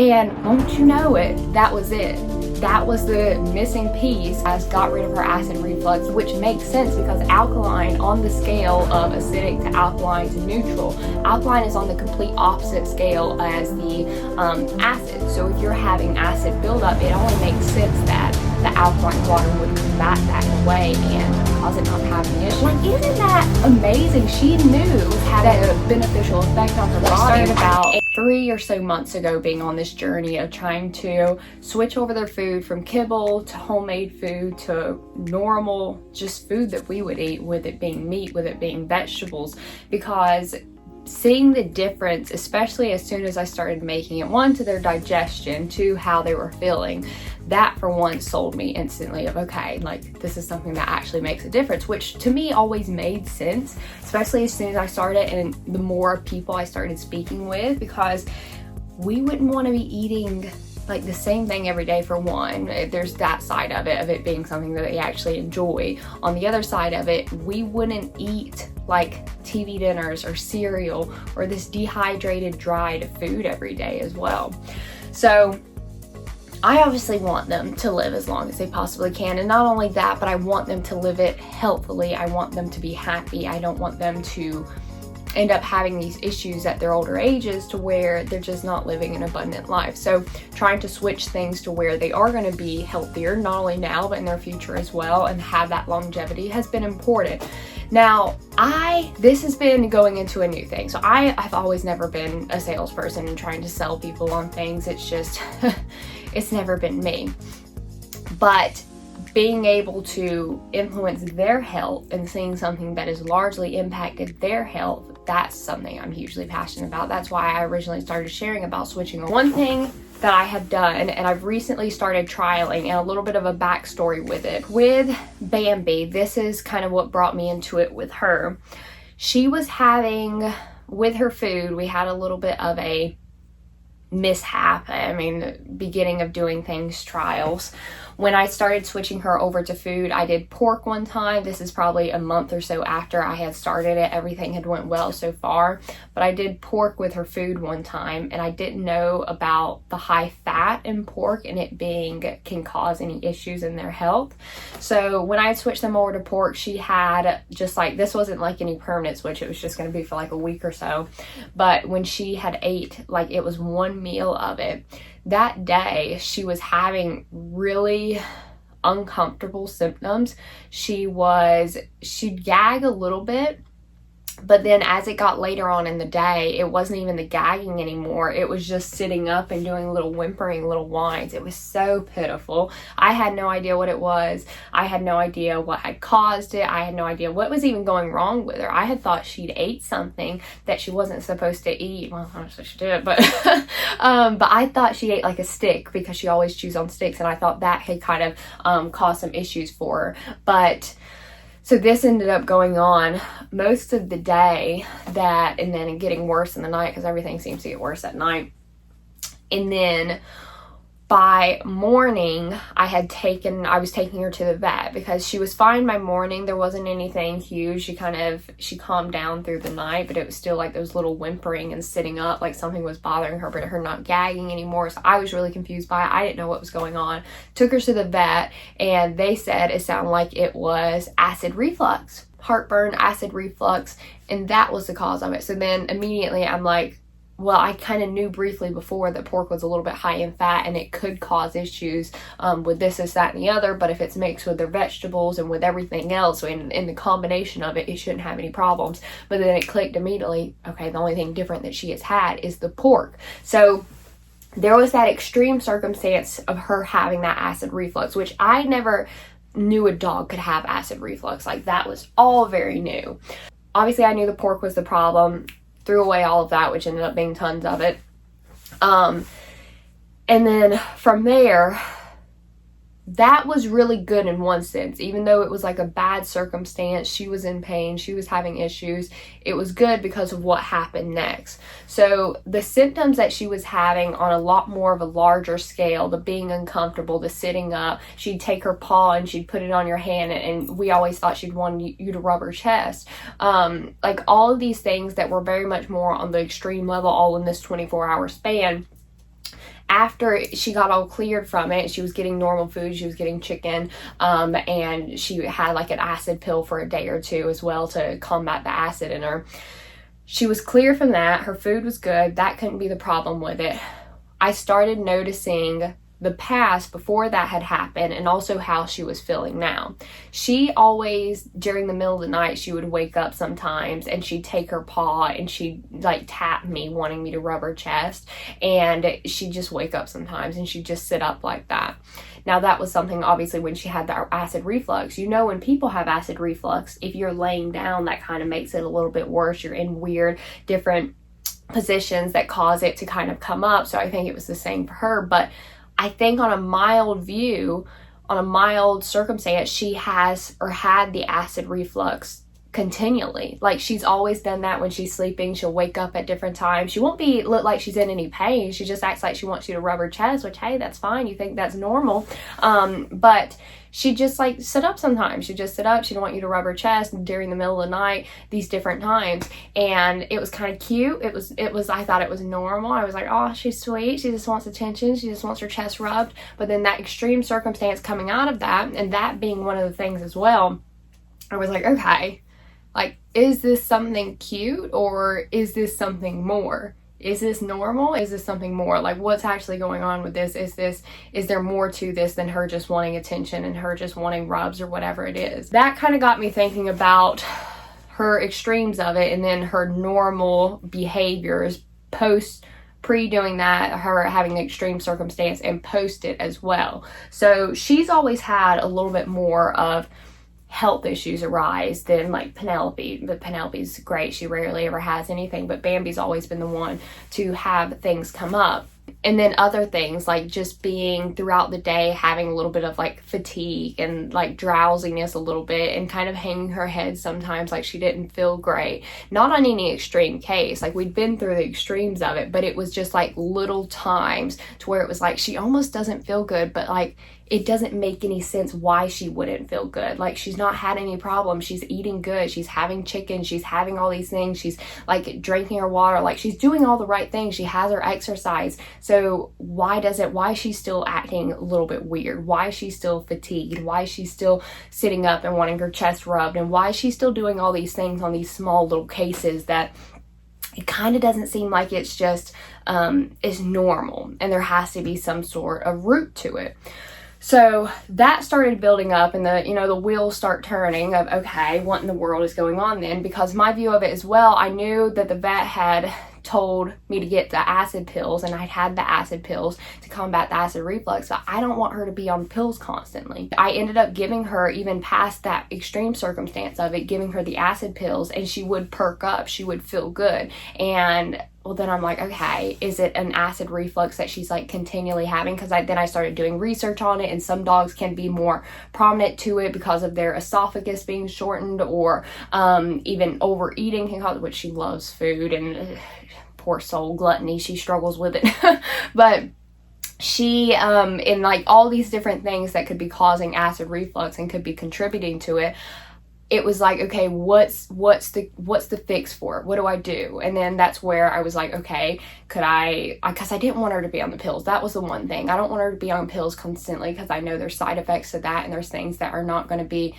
And won't you know it, that was it. That was the missing piece. As got rid of her acid reflux, which makes sense because alkaline, on the scale of acidic to alkaline to neutral, alkaline is on the complete opposite scale as the acid. So if you're having acid buildup, it only makes sense that the alkaline water would combat that in a way and cause it not to have an issue. Like, isn't that amazing? She knew it had a beneficial effect on her body. I started about 3 or so months ago being on this journey of trying to switch over their food from kibble to homemade food to normal, just food that we would eat, with it being meat, with it being vegetables, because seeing the difference, especially as soon as I started making it, one, to their digestion, two, how they were feeling, that for one sold me instantly of, okay, like, this is something that actually makes a difference, which to me always made sense, especially as soon as I started and the more people I started speaking with, because we wouldn't want to be eating like the same thing every day. For one, there's that side of it being something that they actually enjoy. On the other side of it, we wouldn't eat like TV dinners or cereal or this dehydrated, dried food every day as well. So I obviously want them to live as long as they possibly can. And not only that, but I want them to live it healthfully. I want them to be happy. I don't want them to end up having these issues at their older ages to where they're just not living an abundant life. So trying to switch things to where they are going to be healthier, not only now, but in their future as well, and have that longevity has been important. Now, this has been going into a new thing. So I've always never been a salesperson and trying to sell people on things. It's just, it's never been me. But being able to influence their health and seeing something that has largely impacted their health, that's something I'm hugely passionate about. That's why I originally started sharing about switching. One thing that I have done, and I've recently started trialing, and a little bit of a backstory with it. With Bambi, this is kind of what brought me into it with her. She was having, with her food, we had a little bit of a mishap. I mean, beginning of doing things, trials. When I started switching her over to food, I did pork one time. This is probably a month or so after I had started it. Everything had went well so far, but I did pork with her food one time, and I didn't know about the high fat in pork and it can cause any issues in their health. So when I switched them over to pork, she had just like, this wasn't like any permanent switch. It was just going to be for like a week or so. But when she had ate, like, it was one meal of it, that day she was having really uncomfortable symptoms. She'd gag a little bit, but then as it got later on in the day, it wasn't even the gagging anymore. It was just sitting up and doing little whimpering, little whines. It was so pitiful. I had no idea what it was. I had no idea what had caused it. I had no idea what was even going wrong with her. I had thought she'd ate something that she wasn't supposed to eat. Well, honestly she did, but but I thought she ate like a stick because she always chews on sticks, and I thought that had kind of caused some issues for her. But so this ended up going on most of the day, and then getting worse in the night, because everything seems to get worse at night. And then by morning, I was taking her to the vet because she was fine by morning. There wasn't anything huge. She calmed down through the night, but it was still like those little whimpering and sitting up, like something was bothering her, but her not gagging anymore. So I was really confused by it. I didn't know what was going on. Took her to the vet, and they said it sounded like it was acid reflux, heartburn, acid reflux, and that was the cause of it. So then immediately I'm like, well, I kind of knew briefly before that pork was a little bit high in fat and it could cause issues with this, that, and the other. But if it's mixed with their vegetables and with everything else, and in the combination of it, it shouldn't have any problems. But then it clicked immediately, okay, the only thing different that she has had is the pork. So there was that extreme circumstance of her having that acid reflux, which I never knew a dog could have acid reflux. Like, that was all very new. Obviously, I knew the pork was the problem. Threw away all of that, which ended up being tons of it. And then from there, that was really good in one sense. Even though it was like a bad circumstance, she was in pain, she was having issues, it was good because of what happened next. So the symptoms that she was having on a lot more of a larger scale, the being uncomfortable, the sitting up, she'd take her paw and she'd put it on your hand, and we always thought she'd want you to rub her chest. Like all of these things that were very much more on the extreme level, all in this 24-hour span. after she got all cleared from it, she was getting normal food, she was getting chicken, and she had like an acid pill for a day or two as well to combat the acid in her. She was clear from that, her food was good, that couldn't be the problem with it. I started noticing the past before that had happened and also how she was feeling now. She always, during the middle of the night, she would wake up sometimes and she'd take her paw and she'd like tap me, wanting me to rub her chest, and she'd just wake up sometimes and she'd just sit up like that. Now that was something, obviously, when she had the acid reflux. You know, when people have acid reflux, if you're laying down, that kind of makes it a little bit worse. You're in weird different positions that cause it to kind of come up. So I think it was the same for her. But I think on a mild view, on a mild circumstance, she has or had the acid reflux continually. Like, she's always done that when she's sleeping. She'll wake up at different times. She won't look like she's in any pain. She just acts like she wants you to rub her chest, which, hey, that's fine. You think that's normal. But she just like sit up sometimes. She just sit up. She'd want you to rub her chest during the middle of the night, these different times. And it was kind of cute. It was, I thought it was normal. I was like, oh, she's sweet. She just wants attention. She just wants her chest rubbed. But then that extreme circumstance coming out of that, and that being one of the things as well, I was like, okay, like, is this something cute or is this something more? Is this normal? Is this something more? Like, what's actually going on with this? Is there more to this than her just wanting attention and her just wanting rubs or whatever it is? That kind of got me thinking about her extremes of it and then her normal behaviors pre-doing that, her having the extreme circumstance, and post it as well. So she's always had a little bit more of health issues arise than like Penelope. But Penelope's great. She rarely ever has anything, but Bambi's always been the one to have things come up. And then other things like just being throughout the day, having a little bit of like fatigue and like drowsiness a little bit, and kind of hanging her head sometimes like she didn't feel great. Not on any extreme case, like we'd been through the extremes of it, but it was just like little times to where it was like she almost doesn't feel good, but like it doesn't make any sense why she wouldn't feel good. Like, she's not had any problems. She's eating good. She's having chicken. She's having all these things. She's like drinking her water. Like, she's doing all the right things. She has her exercise. So why is she still acting a little bit weird? Why is she still fatigued? Why is she still sitting up and wanting her chest rubbed? And why is she still doing all these things on these small little cases that it kind of doesn't seem like it's just is normal, and there has to be some sort of root to it. So that started building up, and the wheels start turning of, okay, what in the world is going on then? Because my view of it as well, I knew that the vet had told me to get the acid pills, and I'd had the acid pills to combat the acid reflux, but I don't want her to be on pills constantly. I ended up giving her, even past that extreme circumstance of it, giving her the acid pills, and she would perk up, she would feel good. And well, then I'm like, okay, is it an acid reflux that she's like continually having? Because then I started doing research on it, and some dogs can be more prominent to it because of their esophagus being shortened, or even overeating can cause, which she loves food, and poor soul, gluttony, she struggles with it. But she in like all these different things that could be causing acid reflux and could be contributing to it, it was like, okay, what's the fix for it? What do I do? And then that's where I was like, okay, because I didn't want her to be on the pills. That was the one thing. I don't want her to be on pills constantly, because I know there's side effects to that, and there's things that are not going to be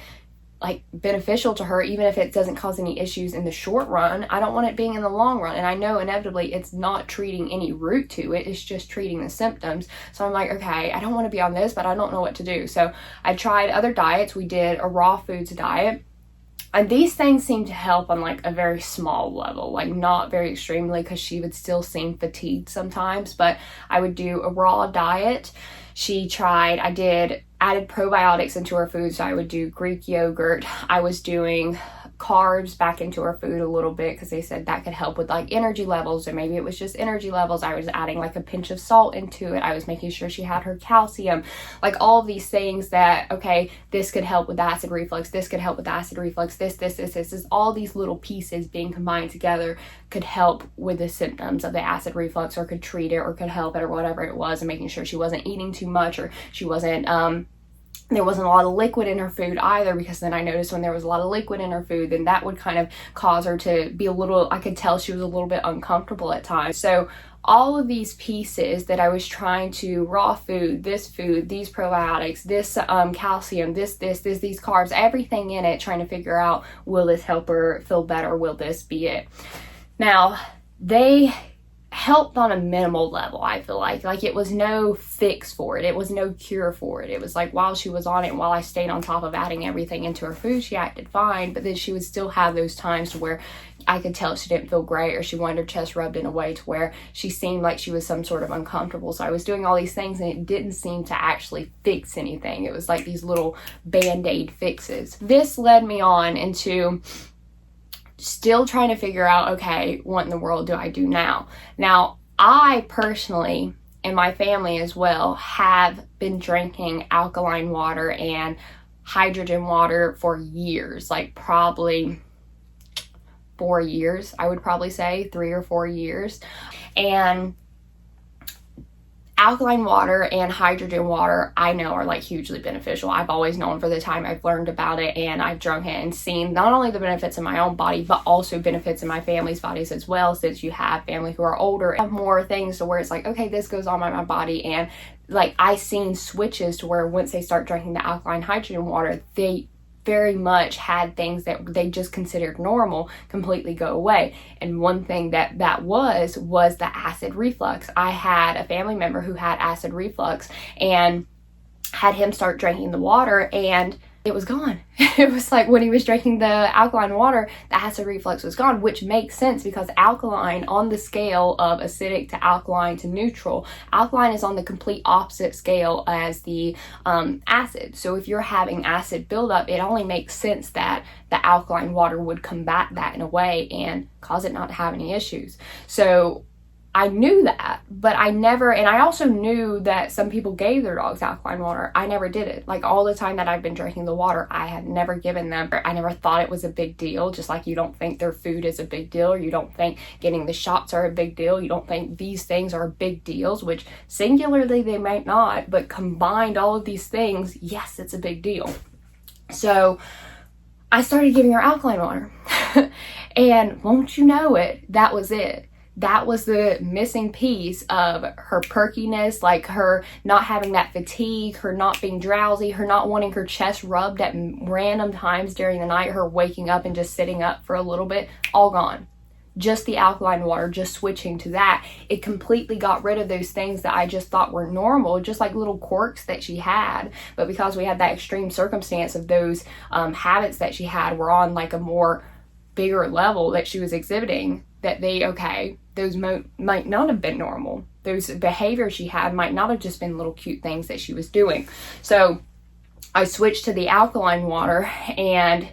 like beneficial to her, even if it doesn't cause any issues in the short run. I don't want it being in the long run. And I know inevitably it's not treating any root to it, it's just treating the symptoms. So I'm like, okay, I don't want to be on this, but I don't know what to do. So I tried other diets. We did a raw foods diet. And these things seem to help on like a very small level, like not very extremely, because she would still seem fatigued sometimes. But I would do a raw diet. Added probiotics into her food. So I would do Greek yogurt. I was doing carbs back into her food a little bit, because they said that could help with like energy levels, or maybe it was just energy levels. I was adding like a pinch of salt into it. I was making sure she had her calcium, like all these things that, okay, this could help with acid reflux, this could help with acid reflux, this is all these little pieces being combined together could help with the symptoms of the acid reflux, or could treat it, or could help it, or whatever it was, and making sure she wasn't eating too much, or she wasn't There wasn't a lot of liquid in her food either, because then I noticed when there was a lot of liquid in her food, then that would kind of cause her to be a little, I could tell she was a little bit uncomfortable at times. So all of these pieces that I was trying to, raw food, these probiotics, this calcium, these carbs, everything in it, trying to figure out, will this help her feel better? Will this be it? Now, they helped on a minimal level. I feel like it was no fix for it. It was no cure for it. It was like, while she was on it, and while I stayed on top of adding everything into her food, she acted fine, but then she would still have those times where I could tell she didn't feel great, or she wanted her chest rubbed in a way to where she seemed like she was some sort of uncomfortable. So I was doing all these things and it didn't seem to actually fix anything. It was like these little band-aid fixes. This led me on into still trying to figure out, okay, what in the world do I do now? Now, I personally, and my family as well, have been drinking alkaline water and hydrogen water for years, like probably 4 years, I would probably say 3 or 4 years. And alkaline water and hydrogen water, I know, are like hugely beneficial. I've always known for the time I've learned about it, and I've drunk it and seen not only the benefits in my own body, but also benefits in my family's bodies as well, since you have family who are older and have more things to where it's like, okay, this goes on in my body. And like, I seen switches to where once they start drinking the alkaline hydrogen water, they very much had things that they just considered normal completely go away. And one thing that was the acid reflux. I had a family member who had acid reflux, and had him start drinking the water, and it was gone. It was like when he was drinking the alkaline water, the acid reflux was gone, which makes sense because alkaline, on the scale of acidic to alkaline to neutral, alkaline is on the complete opposite scale as the acid. So if you're having acid buildup, it only makes sense that the alkaline water would combat that in a way and cause it not to have any issues. So I knew that, but I never, and I also knew that some people gave their dogs alkaline water. I never did it. Like, all the time that I've been drinking the water, I had never given them, I never thought it was a big deal, just like you don't think their food is a big deal, or you don't think getting the shots are a big deal, you don't think these things are big deals, which singularly they might not, but combined all of these things, yes, it's a big deal. So I started giving her alkaline water. And won't you know it, that was it. That was the missing piece of her perkiness, like her not having that fatigue, her not being drowsy, her not wanting her chest rubbed at random times during the night, her waking up and just sitting up for a little bit, all gone. Just the alkaline water, just switching to that, it completely got rid of those things that I just thought were normal, just like little quirks that she had. But because we had that extreme circumstance of those habits that she had were on like a more bigger level that she was exhibiting, that those might not have been normal. Those behaviors she had might not have just been little cute things that she was doing. So I switched to the alkaline water, and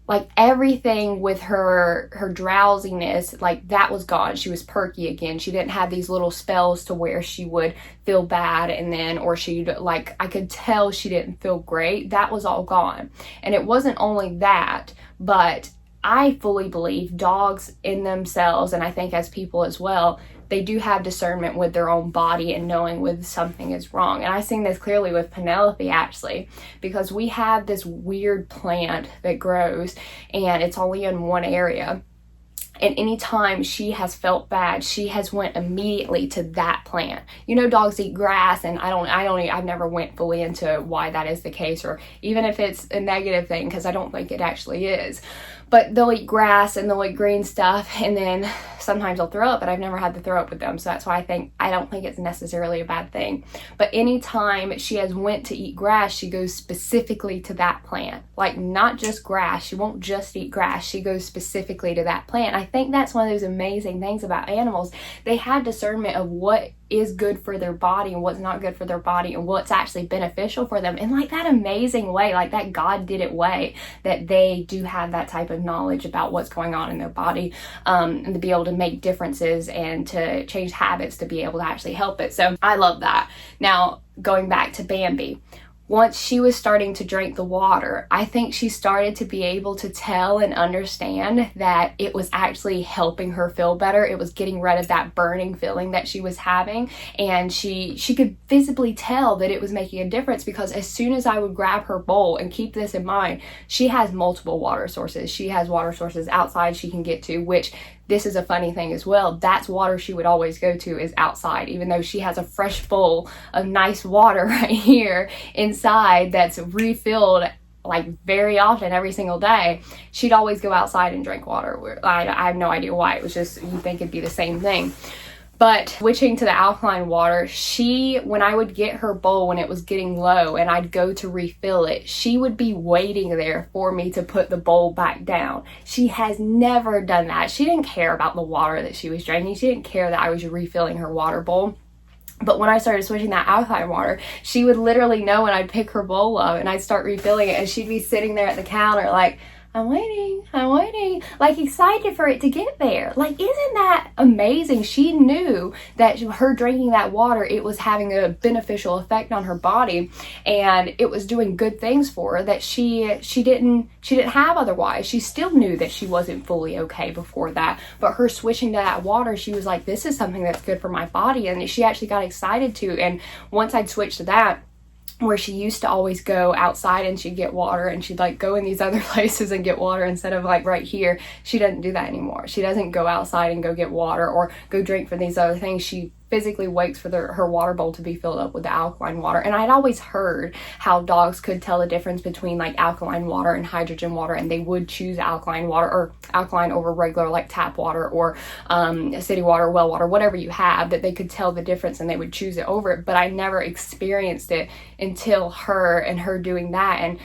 like everything with her drowsiness, like that was gone. She was perky again. She didn't have these little spells to where she would feel bad and then, or she'd like, I could tell she didn't feel great. That was all gone. And it wasn't only that, but I fully believe dogs in themselves, and I think as people as well, they do have discernment with their own body and knowing when something is wrong. And I seen this clearly with Penelope, actually, because we have this weird plant that grows and it's only in one area. And anytime she has felt bad, she has went immediately to that plant. You know, dogs eat grass, and I've never went fully into why that is the case, or even if it's a negative thing, because I don't think it actually is. But they'll eat grass and they'll eat green stuff, and then sometimes they'll throw up, but I've never had to throw up with them. So that's why I don't think it's necessarily a bad thing. But anytime she has went to eat grass, she goes specifically to that plant. Like, not just grass. She won't just eat grass. She goes specifically to that plant. I think that's one of those amazing things about animals. They have discernment of what is good for their body and what's not good for their body and what's actually beneficial for them in like that amazing way, like that God did it way, that they do have that type of knowledge about what's going on in their body, and to be able to make differences and to change habits to be able to actually help it. So I love that. Now, going back to Bambi, once she was starting to drink the water, I think she started to be able to tell and understand that it was actually helping her feel better. It was getting rid of that burning feeling that she was having, and she could visibly tell that it was making a difference, because as soon as I would grab her bowl, and keep this in mind, she has multiple water sources. She has water sources outside she can get to, which this is a funny thing as well. That's water she would always go to, is outside, even though she has a fresh bowl of nice water right here inside that's refilled like very often every single day. She'd always go outside and drink water. I have no idea why. It was just, you'd think it'd be the same thing. But switching to the alkaline water, when I would get her bowl when it was getting low and I'd go to refill it, she would be waiting there for me to put the bowl back down. She has never done that. She didn't care about the water that she was drinking. She didn't care that I was refilling her water bowl. But when I started switching that alkaline water, she would literally know when I'd pick her bowl up and I'd start refilling it, and she'd be sitting there at the counter like, I'm waiting, like excited for it to get there. Like, isn't that amazing? She knew that her drinking that water, it was having a beneficial effect on her body, and it was doing good things for her that she didn't have otherwise. She still knew that she wasn't fully okay before that, but her switching to that water, she was like, this is something that's good for my body, and she actually got excited to. And once I'd switched to that, where she used to always go outside and she'd get water, and she'd like go in these other places and get water instead of like right here, she doesn't do that anymore. She doesn't go outside and go get water or go drink from these other things. She physically waits for her water bowl to be filled up with the alkaline water. And I'd always heard how dogs could tell the difference between like alkaline water and hydrogen water, and they would choose alkaline water, or alkaline over regular like tap water or city water, well water, whatever you have, that they could tell the difference and they would choose it over it. But I never experienced it until her doing that. And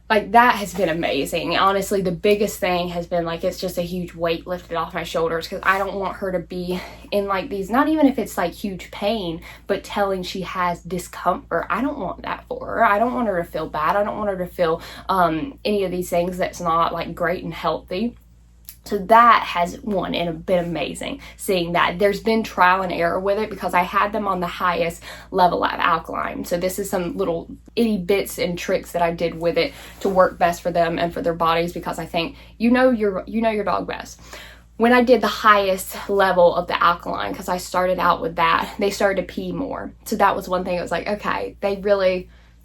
like, that has been amazing. Honestly, the biggest thing has been like, it's just a huge weight lifted off my shoulders, because I don't want her to be in like these, not even if it's like huge pain, but telling she has discomfort. I don't want that for her. I don't want her to feel bad. I don't want her to feel any of these things that's not like great and healthy. So that has been amazing, seeing that. There's been trial and error with it, because I had them on the highest level of alkaline. So this is some little itty bits and tricks that I did with it to work best for them and for their bodies, because I think you know your dog best. When I did the highest level of the alkaline, because I started out with that, they started to pee more. So that was one thing. It was like, okay,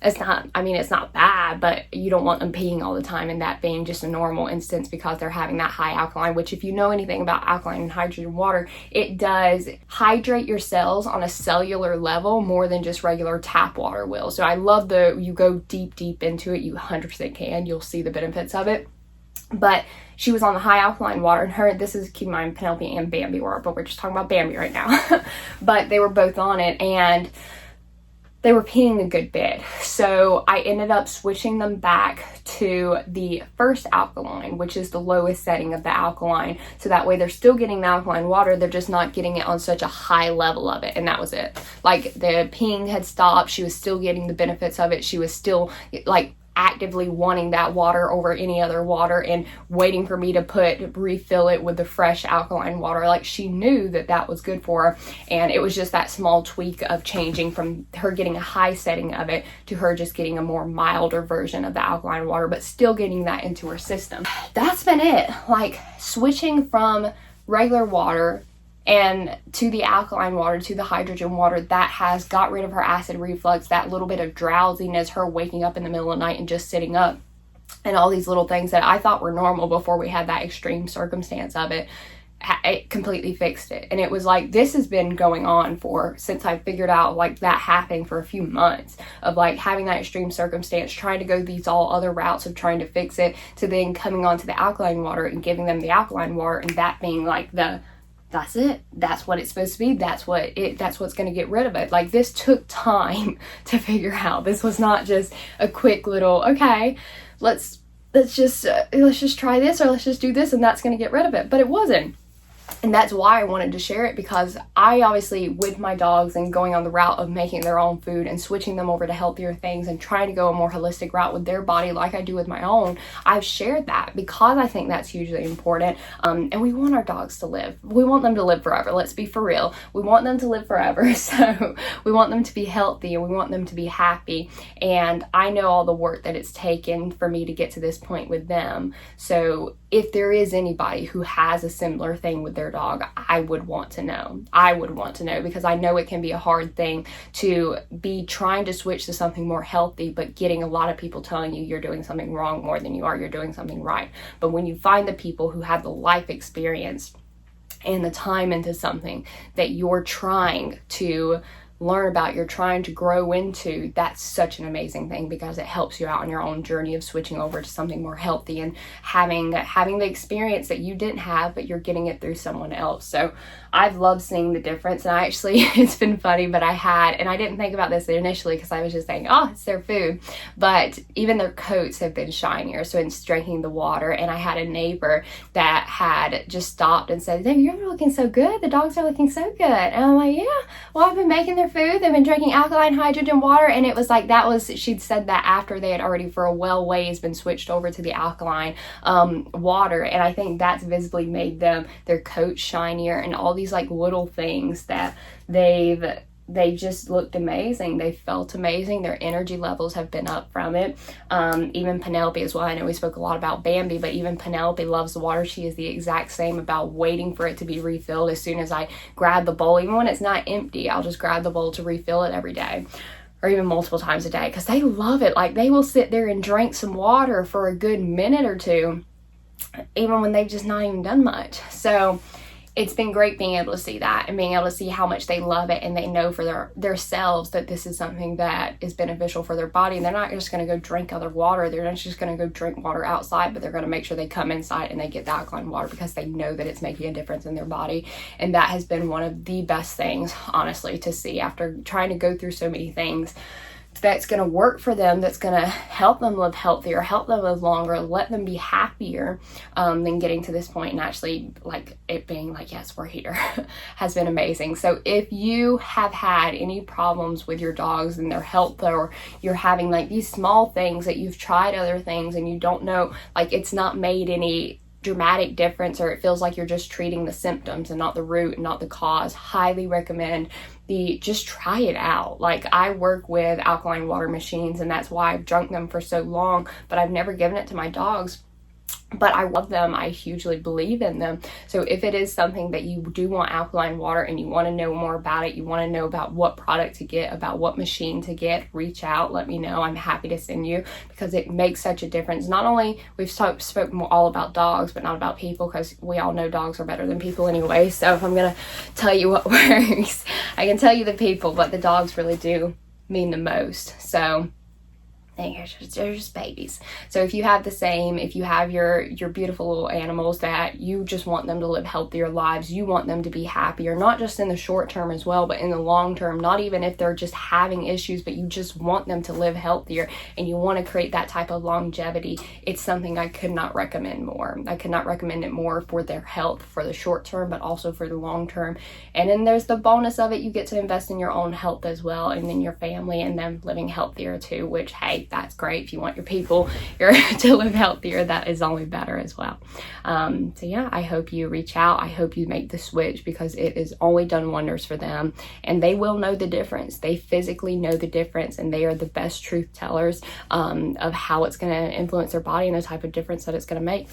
it's not bad, but you don't want them peeing all the time, and that being just a normal instance because they're having that high alkaline, which if you know anything about alkaline and hydrogen water, it does hydrate your cells on a cellular level more than just regular tap water will. So I love you go deep into it, you 100% can, you'll see the benefits of it. But she was on the high alkaline water, and this is, keep in mind, Penelope and Bambi were, but we're just talking about Bambi right now. But they were both on it, and they were peeing a good bit. So I ended up switching them back to the first alkaline, which is the lowest setting of the alkaline. So that way they're still getting the alkaline water, they're just not getting it on such a high level of it. And that was it. Like, the peeing had stopped. She was still getting the benefits of it. She was still like actively wanting that water over any other water and waiting for me to refill it with the fresh alkaline water. Like, she knew that was good for her, and it was just that small tweak of changing from her getting a high setting of it to her just getting a more milder version of the alkaline water, but still getting that into her system. That's been it. Like, switching from regular water and to the alkaline water, to the hydrogen water, that has got rid of her acid reflux, that little bit of drowsiness, her waking up in the middle of the night and just sitting up, and all these little things that I thought were normal before we had that extreme circumstance of it. It completely fixed it. And it was like, this has been going on since I figured out like that happening for a few months of like having that extreme circumstance, trying to go these all other routes of trying to fix it, to then coming on to the alkaline water and giving them the alkaline water, and that being like that's it. That's what it's supposed to be. That's what's going to get rid of it. Like, this took time to figure out. This was not just a quick little, okay, let's just try this, or let's just do this, and that's going to get rid of it. But it wasn't. And that's why I wanted to share it, because I obviously, with my dogs and going on the route of making their own food and switching them over to healthier things and trying to go a more holistic route with their body like I do with my own, I've shared that because I think that's hugely important. And we want our dogs to live. We want them to live forever. Let's be for real. We want them to live forever. So we want them to be healthy and we want them to be happy. And I know all the work that it's taken for me to get to this point with them. So if there is anybody who has a similar thing with their dog, I would want to know. I would want to know, because I know it can be a hard thing to be trying to switch to something more healthy, but getting a lot of people telling you you're doing something wrong more than you're doing something right. But when you find the people who have the life experience and the time into something that you're trying to learn about, you're trying to grow into, that's such an amazing thing, because it helps you out on your own journey of switching over to something more healthy and having the experience that you didn't have, but you're getting it through someone else. So I've loved seeing the difference. And I actually, it's been funny, but I didn't think about this initially because I was just saying, oh, it's their food, but even their coats have been shinier. So it's drinking the water. And I had a neighbor that had just stopped and said, "Hey, you're looking so good. The dogs are looking so good." And I'm like, yeah, well, I've been making their food. They've been drinking alkaline hydrogen water. And it was like, she'd said that after they had already for a ways been switched over to the alkaline water. And I think that's visibly made their coat shinier and all these like little things that they just looked amazing. They felt amazing. Their energy levels have been up from it. Even Penelope as well. I know we spoke a lot about Bambi, but even Penelope loves the water. She is the exact same about waiting for it to be refilled. As soon as I grab the bowl, even when it's not empty, I'll just grab the bowl to refill it every day, or even multiple times a day, because they love it. Like, they will sit there and drink some water for a good minute or two, even when they've just not even done much. So it's been great being able to see that and being able to see how much they love it, and they know for their selves that this is something that is beneficial for their body. And they're not just going to go drink other water. They're not just going to go drink water outside, but they're going to make sure they come inside and they get the alkaline water, because they know that it's making a difference in their body. And that has been one of the best things, honestly, to see after trying to go through so many things that's going to work for them, that's going to help them live healthier, help them live longer, let them be happier, than getting to this point and actually like it being like, yes, we're here, has been amazing. So if you have had any problems with your dogs and their health, or you're having like these small things that you've tried other things and you don't know, like it's not made any dramatic difference, or it feels like you're just treating the symptoms and not the root and not the cause, highly recommend just try it out. Like, I work with alkaline water machines, and that's why I've drunk them for so long, but I've never given it to my dogs. But I love them. I hugely believe in them. So if it is something that you do want alkaline water and you want to know more about it, you want to know about what product to get, about what machine to get, reach out, let me know. I'm happy to send you, because it makes such a difference. Not only we've spoken all about dogs, but not about people, because we all know dogs are better than people anyway. So if I'm going to tell you what works, I can tell you the people, but the dogs really do mean the most. So they're just babies. So if you have the same, if you have your beautiful little animals that you just want them to live healthier lives, you want them to be happier, not just in the short term as well, but in the long term, not even if they're just having issues, but you just want them to live healthier and you want to create that type of longevity, it's something I could not recommend more. I could not recommend it more for their health, for the short term, but also for the long term. And then there's the bonus of it. You get to invest in your own health as well, and then your family and them living healthier too, which, hey, that's great. If you want your people to live healthier, that is only better as well. So yeah, I hope you reach out. I hope you make the switch, because it has only done wonders for them, and they will know the difference. They physically know the difference, and they are the best truth tellers of how it's going to influence their body and the type of difference that it's going to make.